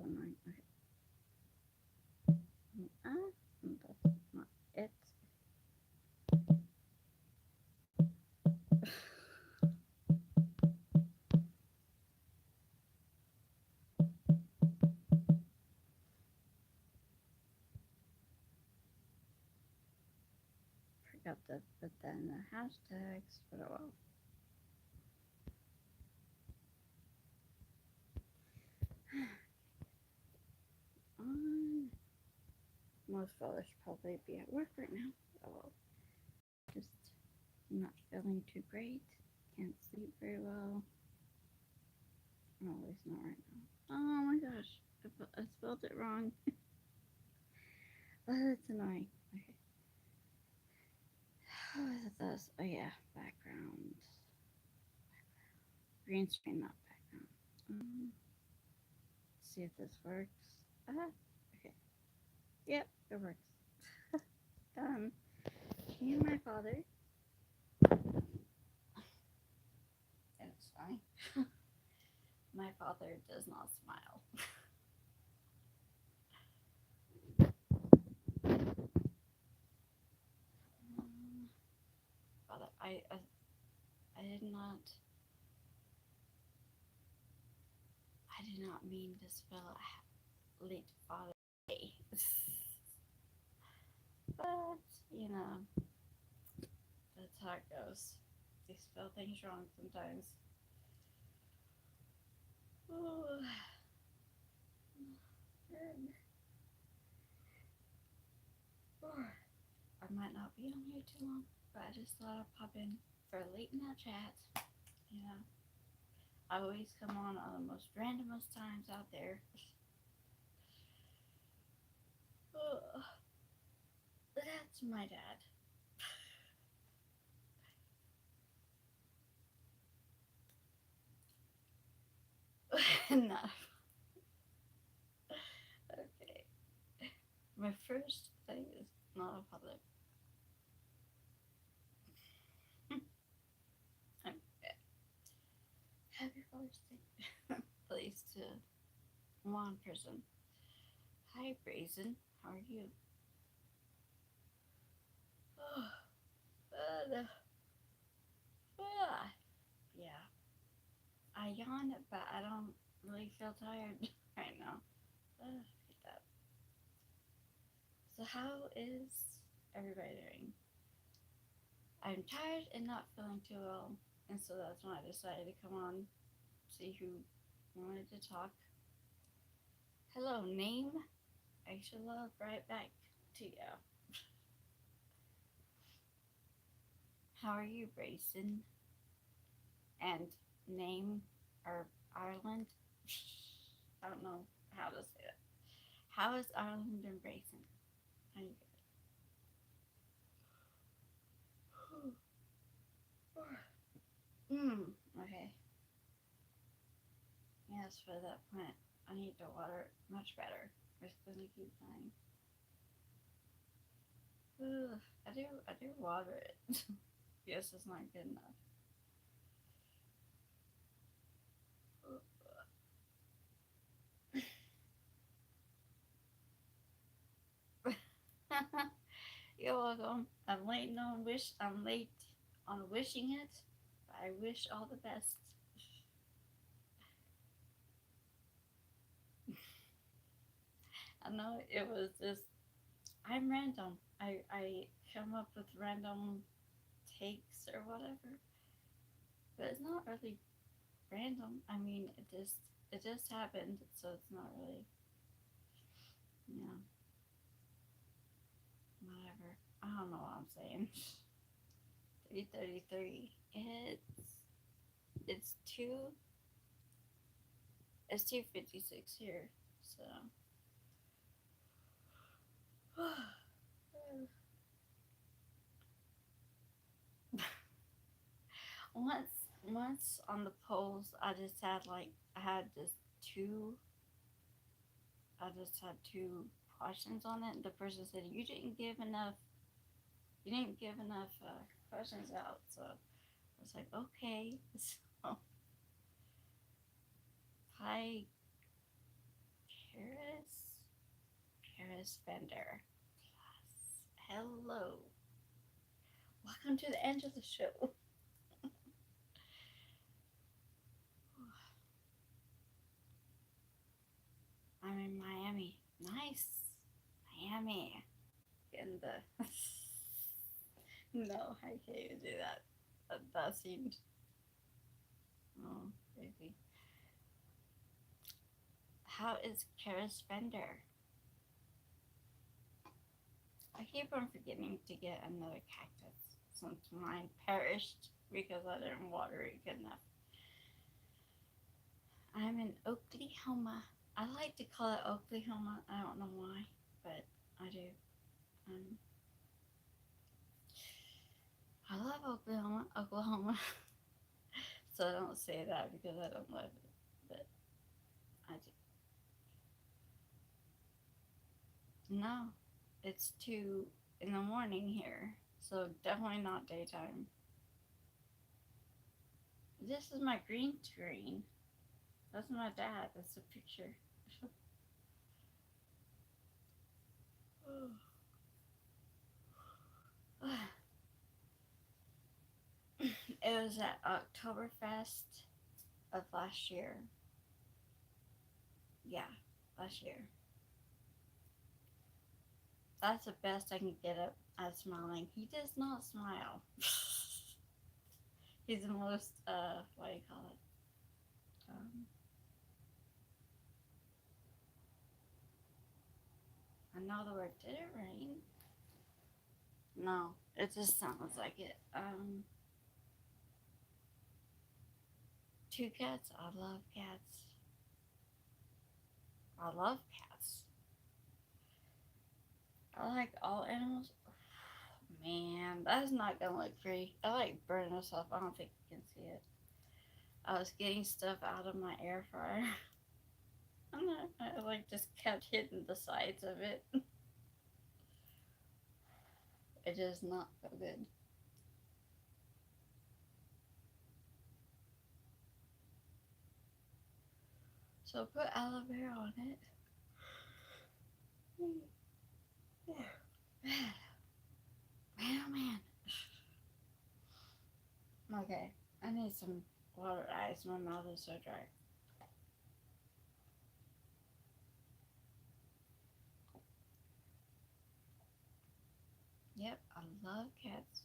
annoying. Okay. That's not it. Forgot to put that in the hashtags, but oh well. Um, most fathers probably be at work right now. Oh well. Just not feeling too great. Can't sleep very well. Oh, at least not right now. Oh my gosh. I spelled it wrong. Oh, that's annoying. Okay. What is this? Oh yeah, background. Green screen, not background. See if this works. Okay. Yep, it works. Done. Me and my father. And it's funny. My father does not smile. Father, I did not. I did not mean to spell late Father Day. But you know, that's how it goes. They spell things wrong sometimes. Oh, I might not be on here too long, but I just thought I'd pop in for a late night chat. You know, I always come on the most randomest times out there. That's my dad. Enough. Okay. My first thing is not a public. Okay. Happy Father's Day. Please to one person. Hi, Brazen. How are you? But, yeah. I yawn, but I don't really feel tired right now. Hate that. So, how is everybody doing? I'm tired and not feeling too well, and so that's when I decided to come on, see who wanted to talk. Hello, name. I should love right back to you. How are you, Brayson? And name or Ireland? I don't know how to say it. How is Ireland and Brayson? How you Okay. Yes, for that plant, I need to water it much better. It's gonna keep dying. I do water it. Yes, it's not good enough. You're welcome. I'm late on wishing it. But I wish all the best. I know it was just I'm random. I come up with random takes or whatever. But it's not really random. I mean it just happened, so it's not really yeah, whatever. I don't know what I'm saying. 3:33. It's two it's 2:56 here. So once on the polls I had just two I just had two questions on it. The person said you didn't give enough questions out. So I was like, okay. So hi Karis Fender. Hello. Welcome to the end of the show. I'm in Miami. Nice. Miami. In the. No, I can't even do that. That seemed. Oh, crazy. How is Karis Fender? I keep on forgetting to get another cactus since mine perished because I didn't water it good enough. I'm in Oklahoma. I like to call it Oklahoma. I don't know why, but I do. Um, I love Oklahoma. So I don't say that because I don't love it, but I do. No, it's 2 in the morning here, so definitely not daytime. This is my green screen. That's my dad. That's a picture. It was at Oktoberfest of last year. Yeah, last year. That's the best I can get at smiling. He does not smile. He's the most, what do you call it? I know the word. Did it rain? No, it just sounds like it. Two cats. I love cats. I love cats. I like all animals. Man, that's not gonna look pretty. I like burning myself. I don't think you can see it. I was getting stuff out of my air fryer. I like just kept hitting the sides of it. It does not feel good. So put aloe vera on it. Man, oh man. Okay, I need some water ice. My mouth is so dry. Yep, I love cats.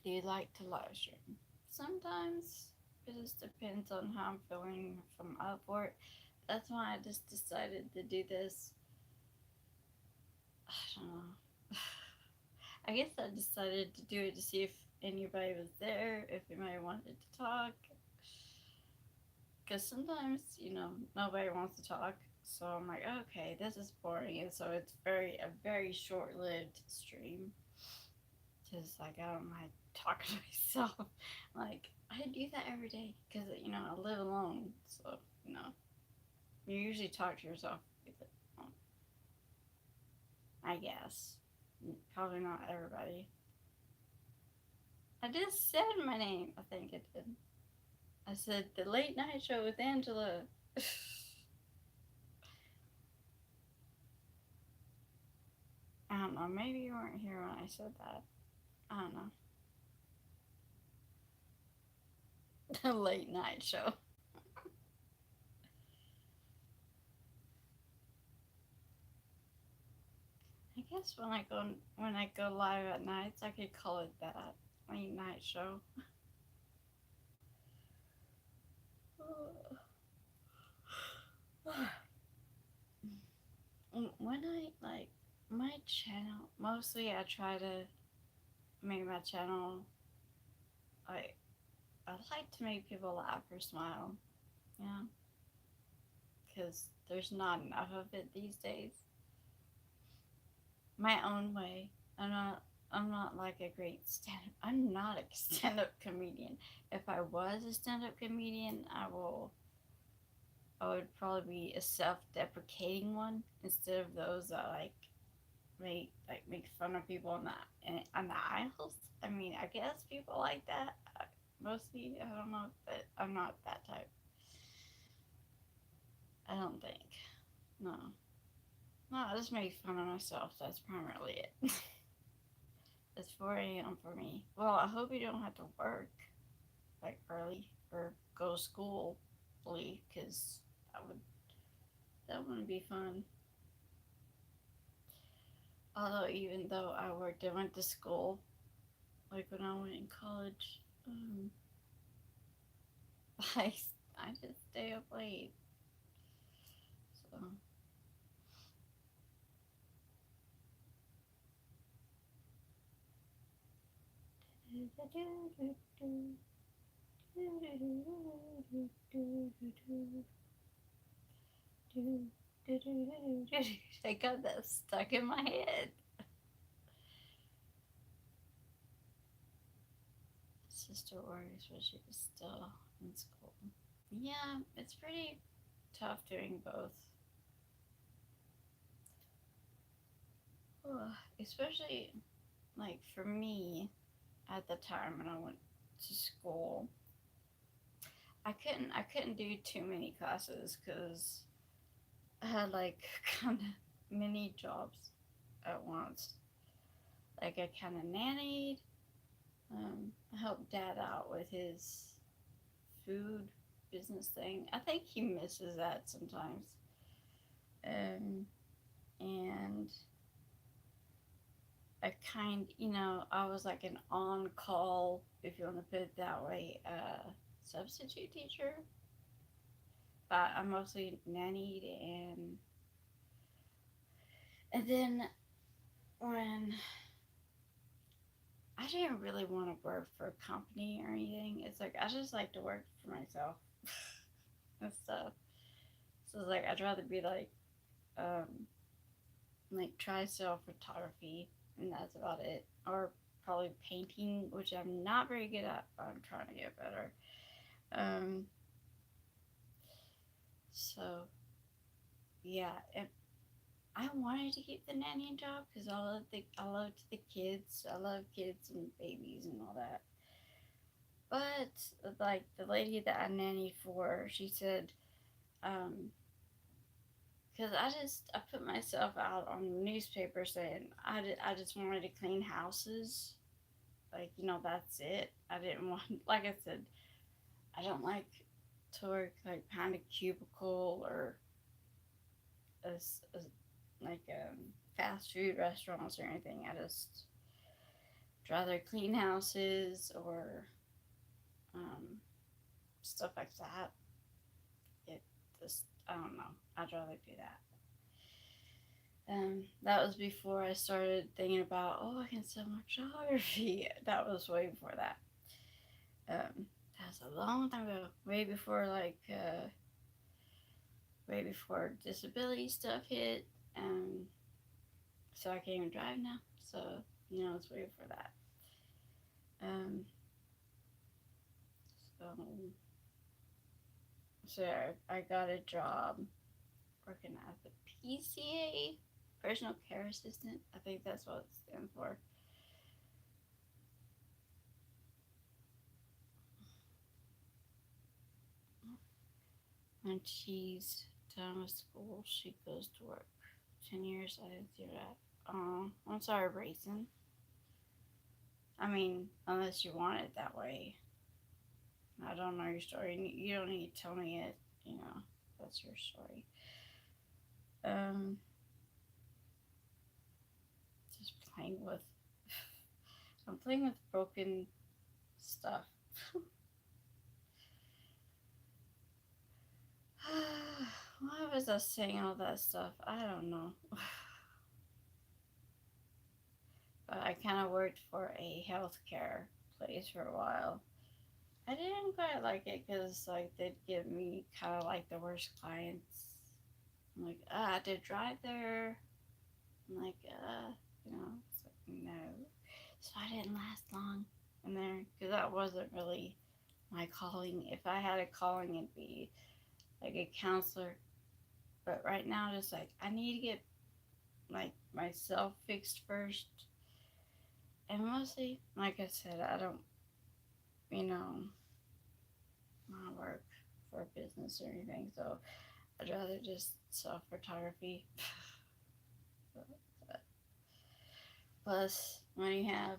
Do you like to live stream? Sometimes. It just depends on how I'm feeling from up for it. That's why I just decided to do this. I don't know. I guess I decided to do it to see if anybody was there, if anybody wanted to talk. Because sometimes, nobody wants to talk. So I'm like, okay, this is boring. And so it's a very short lived stream. Just like, I don't mind talking to myself. Like, I do that every day because, I live alone. So, you usually talk to yourself with it. I guess. Probably not everybody. I just said my name. I think it did. I said the late night show with Angela. I don't know. Maybe you weren't here when I said that. I don't know. The late night show. I guess when I go live at nights, I could call it that late night show. When I like my channel, mostly I try to make my channel. I I like to make people laugh or smile. Yeah, because there's not enough of it these days. My own way. I'm not like a great I'm not a stand-up comedian. If I was a stand-up comedian, I would probably be a self-deprecating one instead of those that make fun of people on the aisles. I mean, I guess people like that. pussy. I don't know, but I'm not that type. I don't think. No. No, I just make fun of myself. That's primarily it. It's 4 a.m. for me. Well, I hope you don't have to work like early or go to school early because that wouldn't be fun. Although even though I went to school like when I went in college, I I just stay up late. So I got that stuck in my head. Sister works, but she's still in school. Yeah, it's pretty tough doing both. Especially like for me at the time when I went to school, I couldn't do too many classes because I had like kind of many jobs at once. Like I kind of nannied, I helped Dad out with his food business thing. I think he misses that sometimes. Um, and I was like an on call, if you want to put it that way, substitute teacher. But I mostly nannied, and then when I didn't really want to work for a company or anything, it's like I just like to work for myself and stuff. So it's like I'd rather be um, like try self photography, and that's about it. Or probably painting, which I'm not very good at, but I'm trying to get better. Um, so yeah, and I wanted to keep the nannying job because I loved the kids. I love kids and babies and all that. But like the lady that I nanny for, she said, um, because I put myself out on the newspaper saying I just wanted to clean houses. Like, that's it. I didn't want, like I said, I don't like to work like behind a cubicle or a like fast food restaurants or anything. I just rather clean houses or um, stuff like that. It just I don't know. I'd rather do that. That was before I started thinking about, I can sell my photography. That was way before that. That was a long time ago. Way before disability stuff hit. So I can't even drive now. So it's way before that. Um, so so I got a job working as a PCA, personal care assistant. I think that's what it stands for. When she's done with school, she goes to work. 10 years, I didn't do that. I'm sorry, Raisin. I mean, unless you want it that way. I don't know your story. You don't need to tell me it. That's your story. Um, just playing with. I'm playing with broken stuff. Why was I saying all that stuff? I don't know. But I kind of worked for a healthcare place for a while. I didn't quite like it because like they'd give me kind of like the worst clients. I'm like, I had to drive there. I'm like, it's like no. So I didn't last long in there because that wasn't really my calling. If I had a calling, it'd be like a counselor. But right now, just like I need to get like myself fixed first, and mostly, like I said, I don't, you know. work for a business or anything, so I'd rather just sell photography. Plus, when you have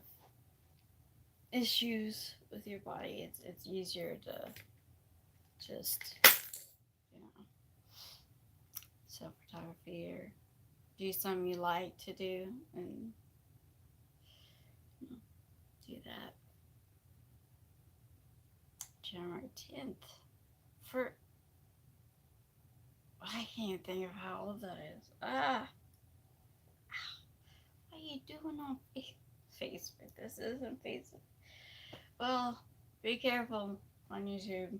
issues with your body, it's easier to just, you know, sell photography or do something you like to do and, you know, do that. January 10th. For, I can't think of how old that is. What are you doing on Facebook? This isn't Facebook. Well, be careful on YouTube.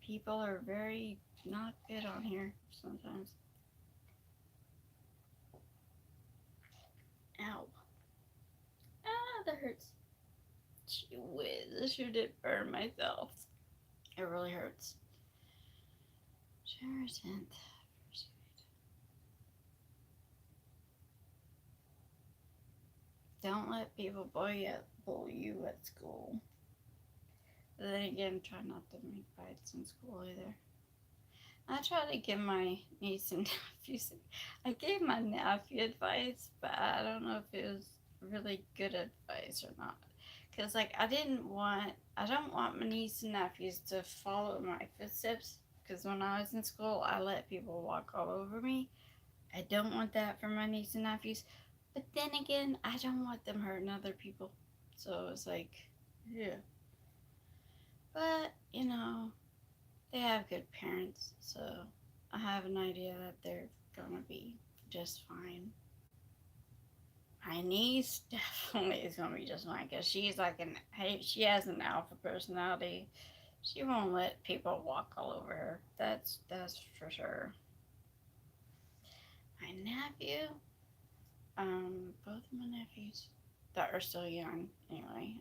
People are very not good on here sometimes. Ow. That hurts. Gee whiz, I sure did burn myself. It really hurts. January 10th. Don't let people bully you at school. But then again, try not to make fights in school either. I try to give my niece and nephews. I gave my nephew advice, but I don't know if it was really good advice or not. Cause like I don't want my niece and nephews to follow my footsteps. Cause when I was in school, I let people walk all over me. I don't want that for my niece and nephews. But then again, I don't want them hurting other people. So it's like, yeah. But you know, they have good parents, so I have an idea that they're gonna be just fine. My niece definitely is gonna be just fine because she's like she has an alpha personality. She won't let people walk all over her. That's for sure. My nephew, both of my nephews that are still young, anyway.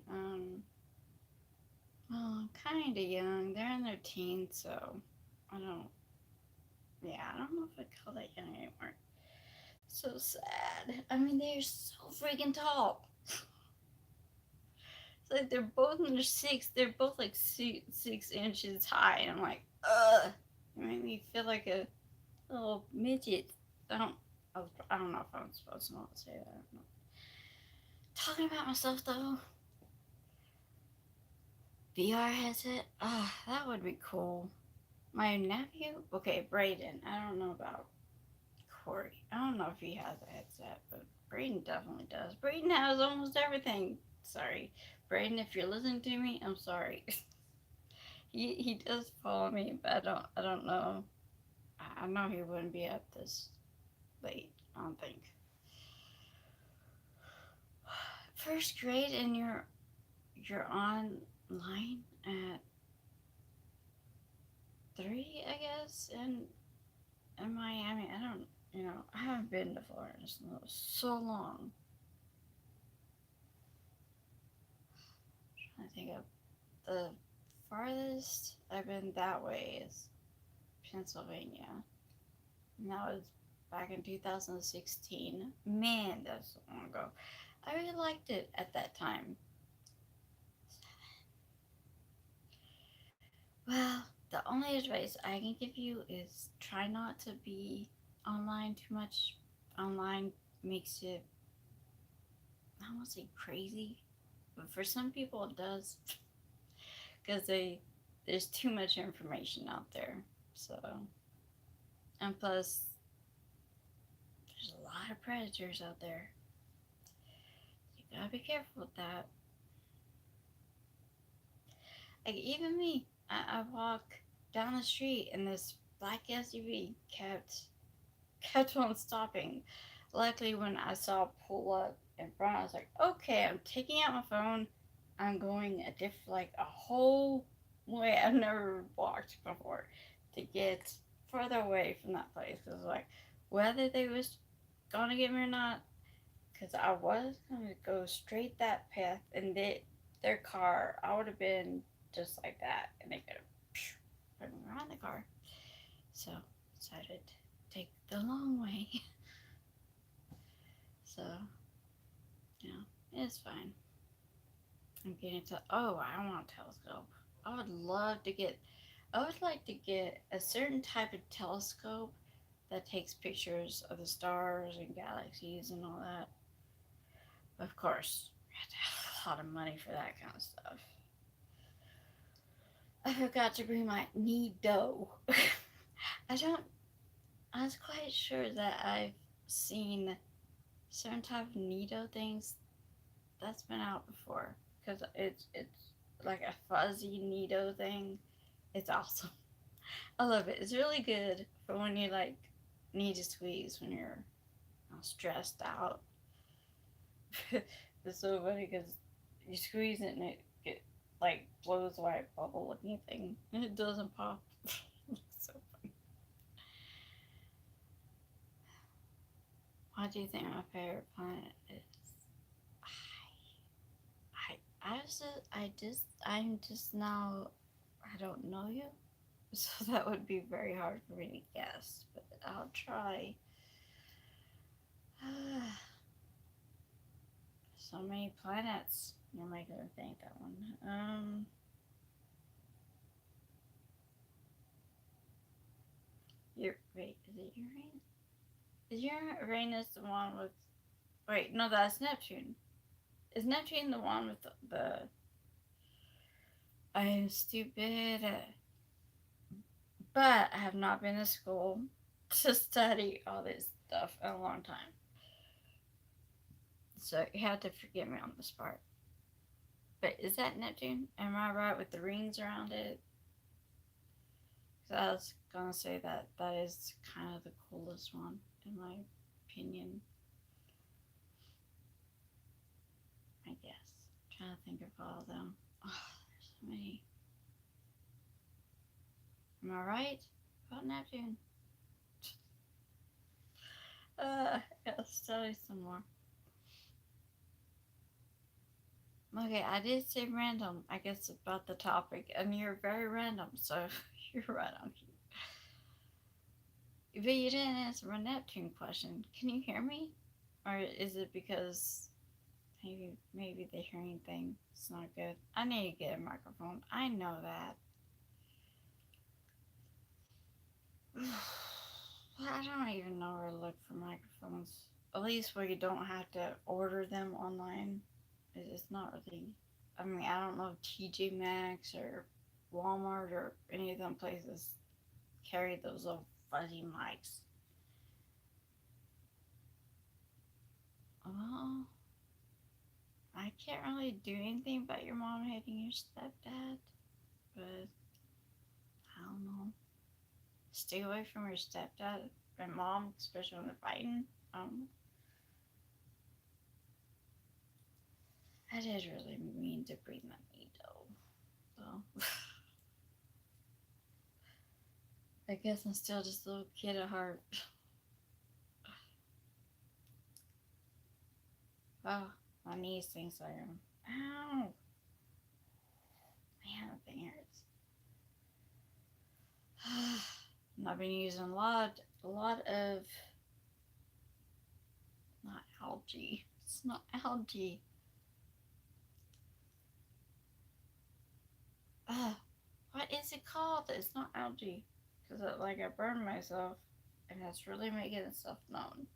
Well, kind of young. They're in their teens, so I don't. Yeah, I don't know if I call that young anymore. So sad. I mean, they're so freaking tall. It's like they're both in their six. They're both like 6 inches high. And I'm like, ugh. It made me feel like a little midget. I don't. I don't know if I'm supposed to not say that. I don't know. Talking about myself though. VR headset. Ah, that would be cool. My nephew. Okay, Brayden. I don't know about Corey. I don't know if he has a headset, but Braden definitely does. Braden has almost everything. Sorry, Braden, if you're listening to me, I'm sorry. He does follow me, but I don't know. I know he wouldn't be up this late. I don't think. First grade, and you're online at 3, I guess, in Miami. I don't. I haven't been to Florida in so long. I think of the farthest I've been that way is Pennsylvania. And that was back in 2016. Man, that's so long ago. I really liked it at that time. Well, the only advice I can give you is try not to be online too much. Online makes it, I don't want to say crazy, but for some people it does. Because there's too much information out there. So, and plus, there's a lot of predators out there. You gotta be careful with that. Like even me, I walk down the street and this black SUV kept on stopping. Luckily, when I saw it pull up in front, I was like, okay, I'm taking out my phone. I'm going like a whole way I've never walked before to get further away from that place. Cause like whether they was gonna get me or not, cause I was gonna go straight that path and their car, I would have been just like that, and they could have put me around the car. So decided to take the long way. So it's fine. I'm getting to. Oh, I want a telescope. I would love to get. I would like to get a certain type of telescope that takes pictures of the stars and galaxies and all that. Of course, you have to have a lot of money for that kind of stuff. I forgot to bring my Nido. I don't. I was quite sure that I've seen certain type of Nido things that's been out before because it's like a fuzzy Nido thing. It's awesome. I love it. It's really good for when you like need to squeeze when you're stressed out. It's so funny because you squeeze it and it like blows away a bubble looking thing and it doesn't pop. It's so funny. What do you think my favorite planet is? I'm just now. I don't know you, so that would be very hard for me to guess. But I'll try. So many planets. You're making me think that one. Wait. Is it Uranus? Is Uranus the one with? Wait, no, that's Neptune. Is Neptune the one with the I'm stupid, but I have not been to school to study all this stuff in a long time. So you have to forgive me on this part. But is that Neptune? Am I right with the rings around it? Because I was gonna say that that is kind of the coolest one in my opinion. I guess. I'm trying to think of all of them. Oh, there's so many. Am I right about Neptune? Let's study some more. Okay, I did say random. I guess about the topic, and you're very random, so you're right on cue. But you didn't answer my Neptune question. Can you hear me, or is it because maybe the hearing thing is not good? I need to get a microphone. I know that. I don't even know where to look for microphones. At least where you don't have to order them online. It's not really. I mean, I don't know if TJ Maxx or Walmart or any of them places carry those little fuzzy mics. Well, I can't really do anything about your mom hating your stepdad, but I don't know. Stay away from your stepdad and mom, especially when they're fighting. I did really mean to bring that needle, so I guess I'm still just a little kid at heart. Oh, my knees thinks I am. Ow! Man, the thing hurts. I've been using a lot of not algae. It's not algae. Uh, what is it called? It's not algae. Because I burned myself, and that's really making itself known.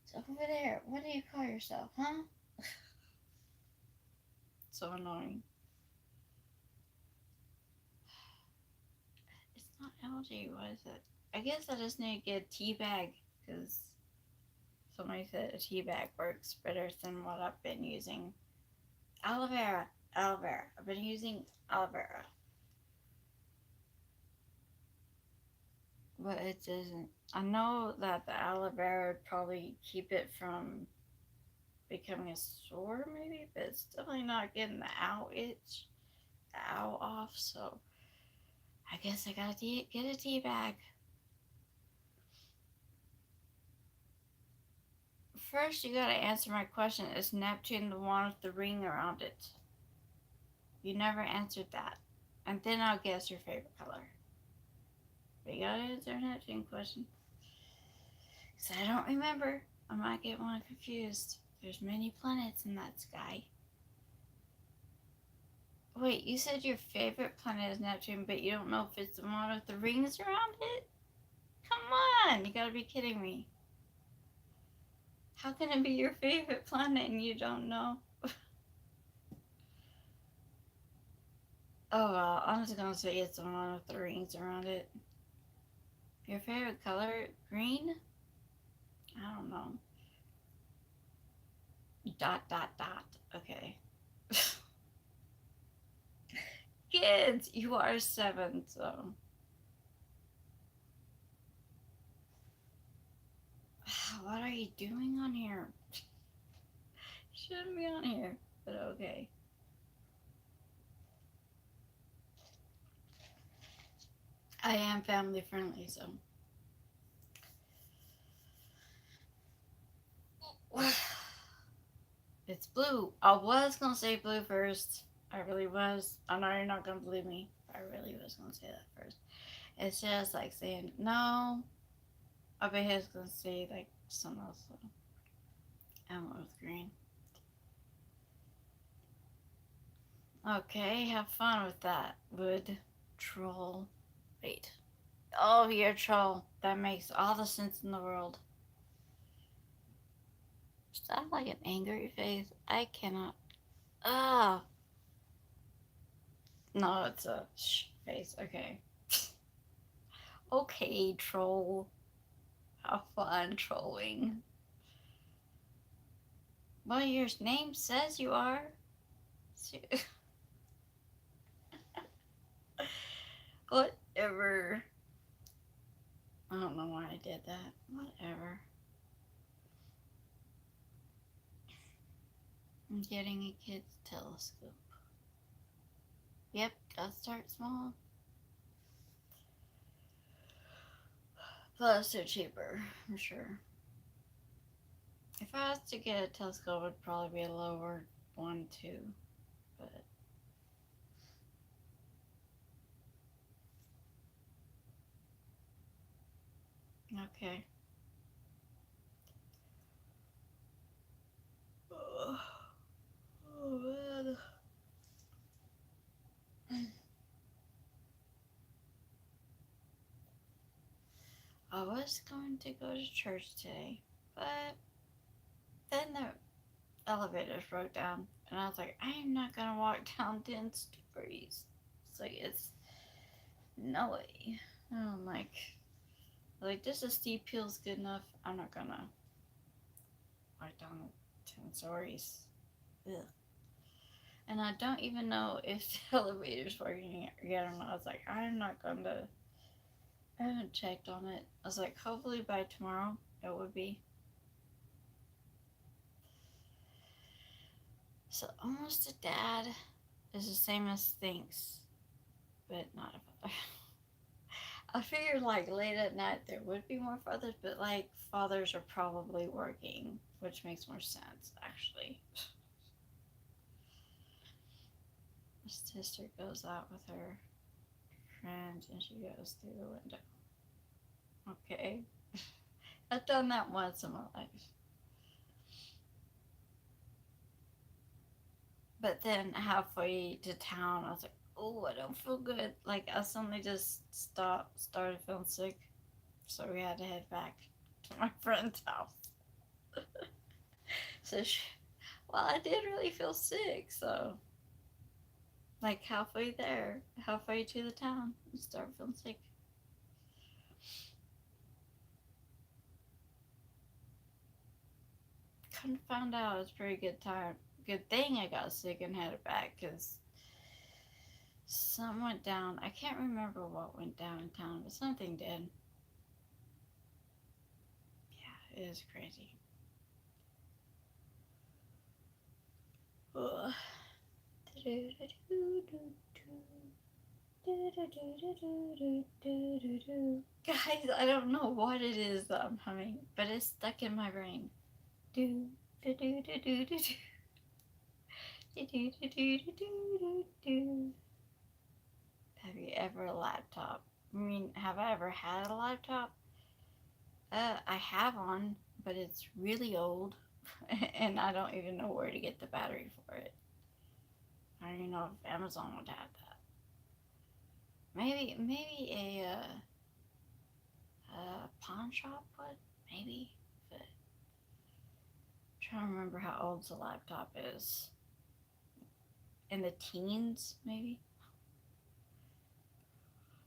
So over there, what do you call yourself, huh? So annoying. It's not algae. What is it? I guess I just need to get a tea bag because somebody said a tea bag works better than what I've been using. Aloe vera. Aloe vera. I've been using aloe vera. But it doesn't. I know that the aloe vera would probably keep it from becoming a sore, maybe, but it's definitely not getting the ow itch, the ow off. So I guess I gotta get a tea bag. First, you gotta answer my question: is Neptune the one with the ring around it? You never answered that, and then I'll guess your favorite color. But you gotta answer a Neptune question. Cause I don't remember. I might get one confused. There's many planets in that sky. Wait, you said your favorite planet is Neptune, but you don't know if it's the one with the rings around it? Come on, you gotta be kidding me. How can it be your favorite planet and you don't know? Oh well, I'm just gonna say it's the one with the rings around it. Your favorite color? Green? I don't know. Dot dot dot. Okay. Kids, you are 7, so. What are you doing on here? Shouldn't be on here, but okay. I am family friendly, so. It's blue. I was gonna say blue first. I really was. I know you're not gonna believe me. I really was gonna say that first. It's just like saying no. I bet he's gonna say like something else. So I went with green. Okay, have fun with that. Wood troll. Wait. Oh, you're a troll. That makes all the sense in the world. Is that like an angry face? I cannot. Ah. No, it's a face. Okay. Okay, troll. Have fun trolling. Well, your name says you are. Whatever. I don't know why I did that. Whatever. I'm getting a kid's telescope. Yep, gotta start small. Plus, they're cheaper, for sure. If I was to get a telescope, it would probably be a lower one, too. But. Okay. Oh, man. I was going to go to church today, but then the elevators broke down, and I was like, I am not gonna walk down 10 stories. It's like, it's no way. I'm like this is steep hills good enough. I'm not gonna walk down 10 stories. Ugh. And I don't even know if the elevator's working yet or not. I was like, I'm not gonna. I haven't checked on it. I was like, hopefully by tomorrow it would be. So almost a dad is the same as thinks, but not a father. I figured like late at night there would be more fathers, but like fathers are probably working, which makes more sense actually. My sister goes out with her friends and she goes through the window. Okay. I've done that once in my life. But then halfway to town, I was like, oh, I don't feel good. Like, I suddenly just started feeling sick. So we had to head back to my friend's house. So, well, I did really feel sick. So, like, halfway there, halfway to the town, I started feeling sick. Couldn't find out. It was a pretty good time. Good thing I got sick and had it back because something went down. I can't remember what went down in town, but something did. Yeah, it is crazy. Ugh. Guys, I don't know what it is that I'm humming, but it's stuck in my brain. Do do do do do do do do do do do do. Have you ever a laptop? I mean, have I ever had a laptop? I have one, but it's really old, and I don't even know where to get the battery for it. I don't even know if Amazon would have that. Maybe a pawn shop would, maybe. But I'm trying to remember how old the laptop is. In the teens, maybe.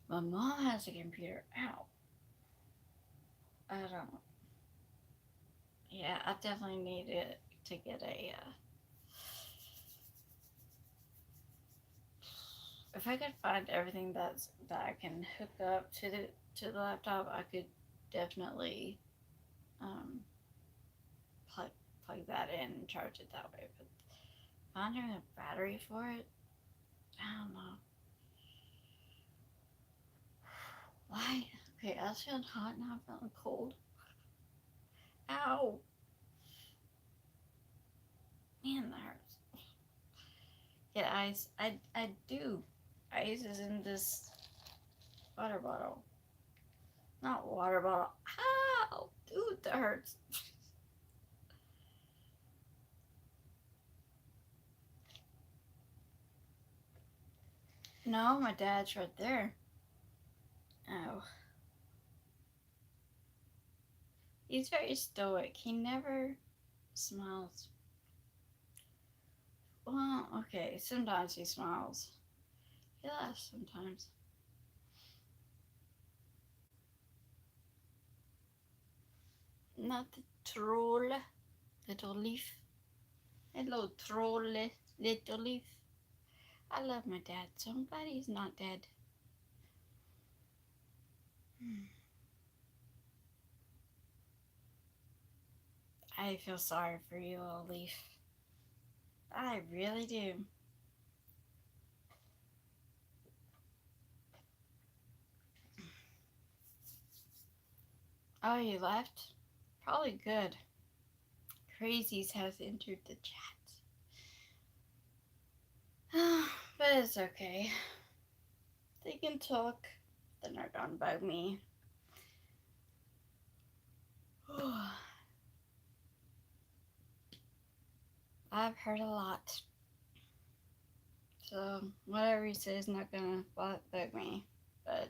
My mom has a computer. Ow. I don't. Yeah, I definitely need to get a. If I could find everything that I can hook up to the laptop, I could definitely um, plug plug that in and charge it that way. But finding a battery for it, I don't know. Why? Okay, I was feeling hot, now I'm feeling cold. Ow! Man, that hurts. Get ice. I do. Ice is in this water bottle. Not water bottle. Ow! Dude, that hurts. No, my dad's right there. Oh. He's very stoic. He never smiles. Well, okay, sometimes he smiles. He laughs sometimes. Not the troll, little leaf. Hello, troll, little leaf. I love my dad, so I'm glad he's not dead. I feel sorry for you, little leaf. I really do. Oh, you left? Probably good. Crazies has entered the chat. But it's okay. They can talk. They're not gonna bug me. I've heard a lot. So whatever he says is not gonna bug me. But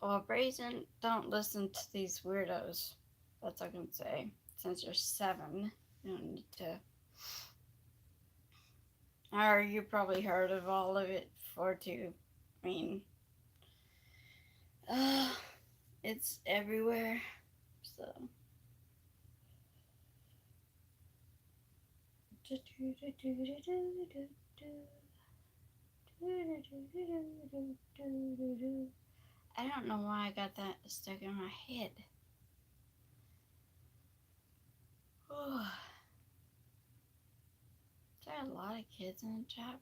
well, Brazen, don't listen to these weirdos. That's all I can say. Since you're 7, you don't need to. Or you probably heard of all of it before too. I mean, uh, it's everywhere. So. I don't know why I got that stuck in my head. There are a lot of kids in the chat.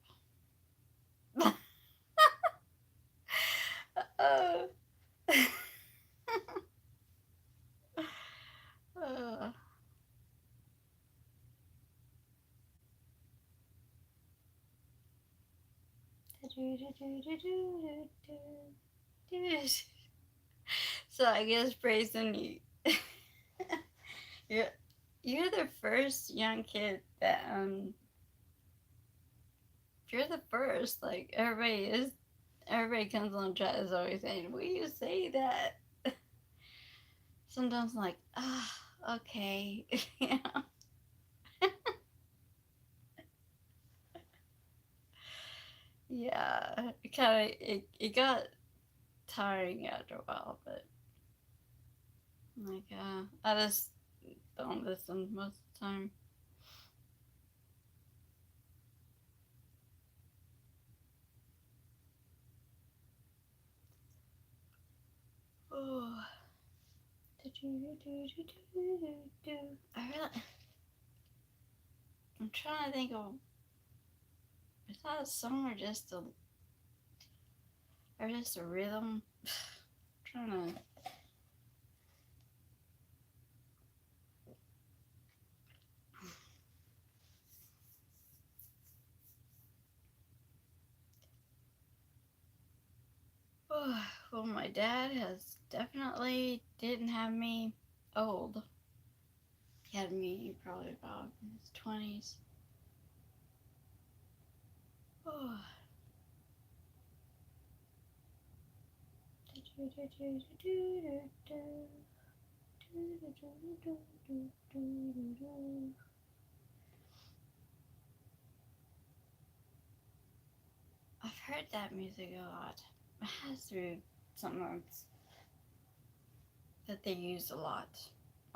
uh, uh. So I guess Brazen, you're you're the first young kid that you're the first. Like everybody comes on chat is always saying, "Will you say that?" Sometimes I'm like, okay, you know. Yeah, it got tiring after a while, but like I just don't listen most of the time. Oh. I'm trying to think of, is that a song or just a rhythm? I'm trying to. Well, my dad has definitely didn't have me old. He had me probably about in his 20s. Oh. I've heard that music a lot. It has to be something that they use a lot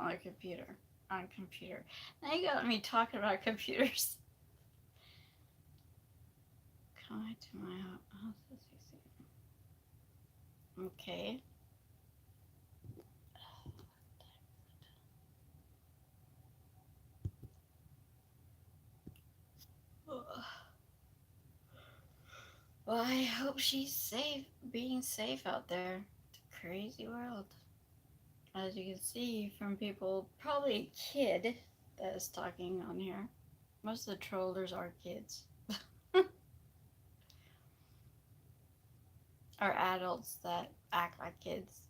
on a computer. On a computer. Now you got me talking about computers. Come to my house. Okay. Well, I hope she's safe, being safe out there. It's a crazy world. As you can see from people, probably a kid that is talking on here. Most of the trollers are kids. Or adults that act like kids.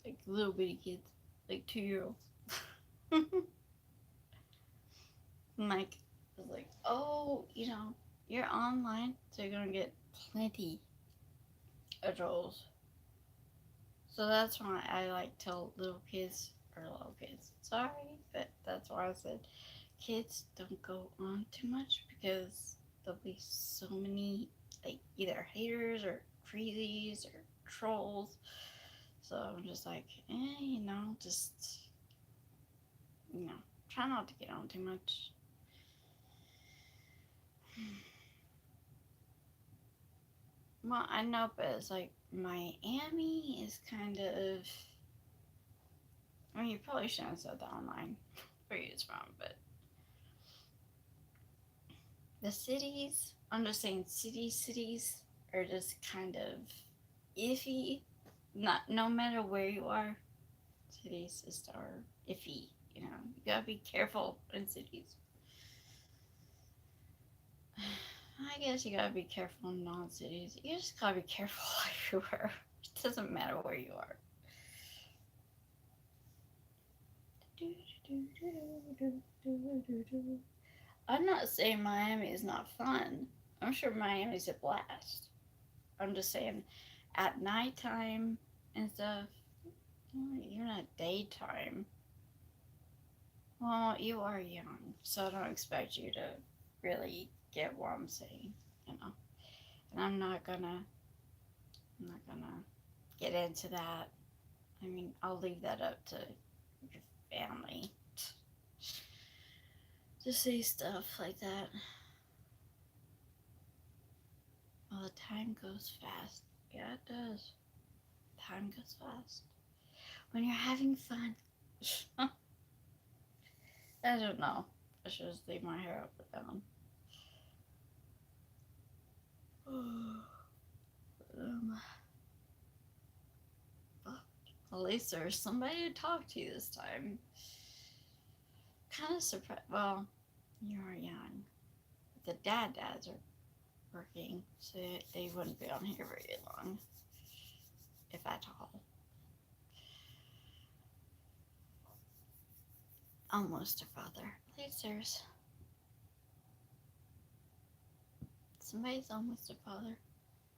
Like little bitty kids. Like 2-year-olds. Mike was like, oh, you're online, so you're gonna get plenty of trolls. So that's why I like tell little kids, sorry, but that's why I said kids don't go on too much because there'll be so many like either haters or crazies or trolls. So I'm just like, just try not to get on too much. Well, I know, but it's like Miami is kind of. I mean, you probably shouldn't have said that online where it's from, but the cities, I'm just saying cities are just kind of iffy. Not no matter where you are, cities just are iffy. You gotta be careful in cities. I guess you gotta be careful in non-cities. You just gotta be careful everywhere. It doesn't matter where you are. I'm not saying Miami is not fun. I'm sure Miami's a blast. I'm just saying, at nighttime and stuff, you're not daytime. Well, you are young, so I don't expect you to really get what I'm saying, And I'm not gonna get into that. I mean, I'll leave that up to your family to say stuff like that. Well, the time goes fast. Yeah, it does. Time goes fast. When you're having fun. I don't know. I should just leave my hair up and down. At least there's somebody to talk to this time. Kind of surprised. Well, you're young. The dads are working, so they wouldn't be on here very long, if at all. Almost a father. At least there's somebody's almost a father.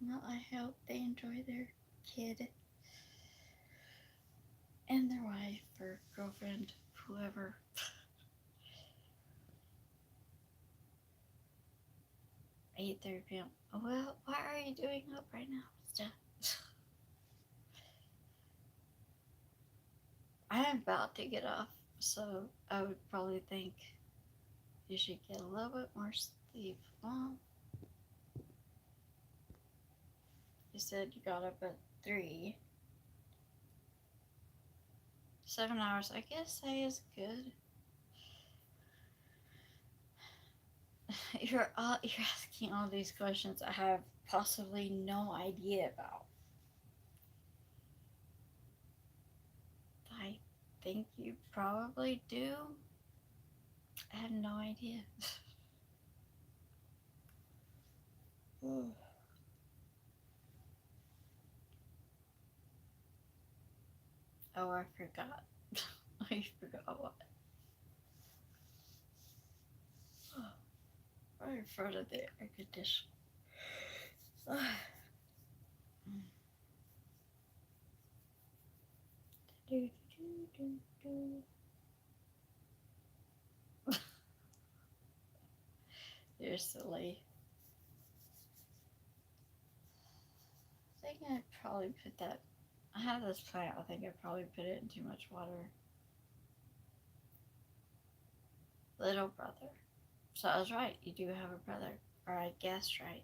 Well, I hope they enjoy their kid and their wife or girlfriend, whoever. 8:30 p.m. Well, why are you doing up right now, Steph? I'm about to get off, so I would probably think you should get a little bit more sleep. Well, you said you got up at 3. 7 hours, I guess that is good. You're asking all these questions I have possibly no idea about. I think you probably do. I have no idea. Oh, I forgot. I forgot what. right in front of the air conditioner. You're silly. I think I'd probably put that. I have this plant. I think I'd probably put it in too much water. Little brother. So I was right. You do have a brother. Or I guessed right.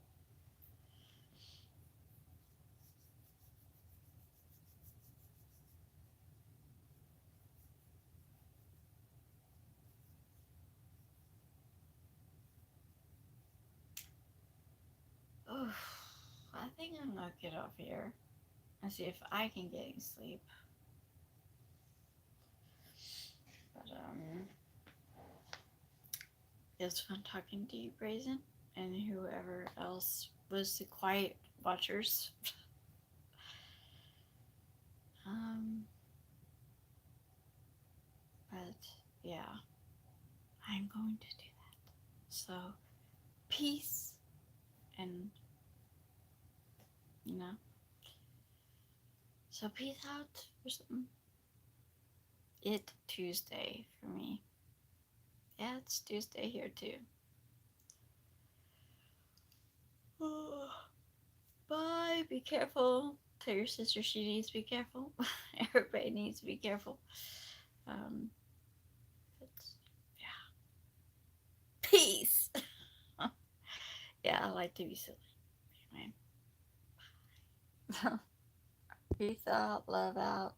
Oof. I think I'm gonna get off here and see if I can get any sleep. But it was fun talking to you, Brazen, and whoever else was the quiet watchers. um, but yeah, I'm going to do that. So peace, and you know, so peace out or something. It's Tuesday for me. Yeah, it's Tuesday here too. Bye. Be careful. Tell your sister she needs to be careful. Everybody needs to be careful. Um, it's, yeah. Peace. Yeah, I like to be silly. Anyway. Peace out. Love out.